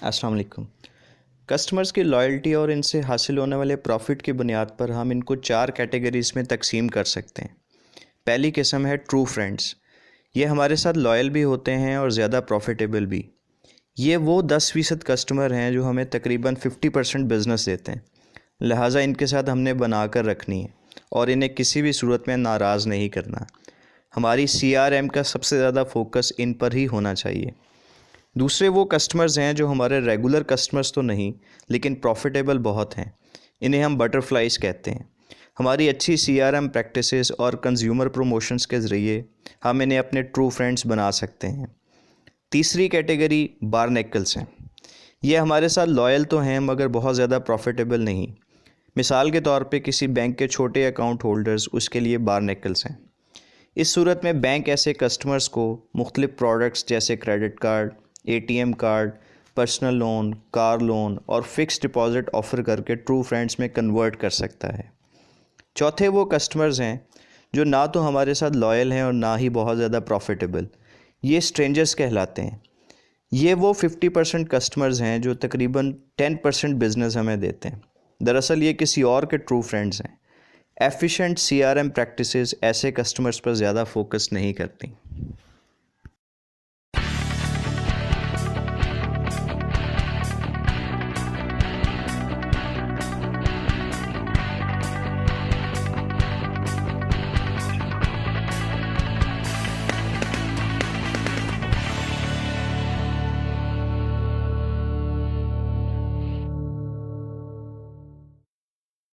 अस्सलाम वालेकुम। कस्टमर्स की लॉयल्टी और इनसे हासिल होने वाले प्रॉफिट की बुनियाद पर हम इनको 4 कैटेगरीज़ में तकसीम कर सकते हैं। पहली किस्म है ट्रू फ्रेंड्स। ये हमारे साथ लॉयल भी होते हैं और ज़्यादा प्रॉफिटेबल भी। ये वो 10% कस्टमर हैं जो हमें तकरीबन 50% बिज़नेस देते हैं, लिहाजा इनके साथ हमने बना कर रखनी है और इन्हें किसी भी सूरत में नाराज़ नहीं करना। हमारी CRM का सबसे ज़्यादा फोकस इन पर ही होना चाहिए। दूसरे वो कस्टमर्स हैं जो हमारे रेगुलर कस्टमर्स तो नहीं, लेकिन प्रॉफिटेबल बहुत हैं। इन्हें हम बटरफ्लाइज कहते हैं। हमारी अच्छी CRM प्रैक्टिसेस और कंज्यूमर प्रमोशंस के ज़रिए हम इन्हें अपने ट्रू फ्रेंड्स बना सकते हैं। तीसरी कैटेगरी बारनेकल्स हैं। ये हमारे साथ लॉयल तो हैं मगर बहुत ज़्यादा प्रॉफिटेबल नहीं। मिसाल के तौर पे किसी बैंक के छोटे अकाउंट होल्डर्स उसके लिए बारनेकल्स हैं। इस सूरत में बैंक ऐसे कस्टमर्स को मुख्तलिफ प्रोडक्ट्स जैसे credit card, ATM card, personal loan, car loan और फिक्स डिपॉजिट ऑफ़र करके ट्रू फ्रेंड्स में कन्वर्ट कर सकता है। चौथे वो कस्टमर्स हैं जो ना तो हमारे साथ लॉयल हैं और ना ही बहुत ज़्यादा प्रॉफिटेबल। ये स्ट्रेंजर्स कहलाते हैं। ये वो 50% कस्टमर्स हैं जो तकरीबन 10% बिज़नेस हमें देते हैं। दरअसल ये किसी और के ट्रू फ्रेंड्स हैं। एफिशिएंट CRM प्रैक्टिसेस ऐसे कस्टमर्स पर ज़्यादा फोकस नहीं करती।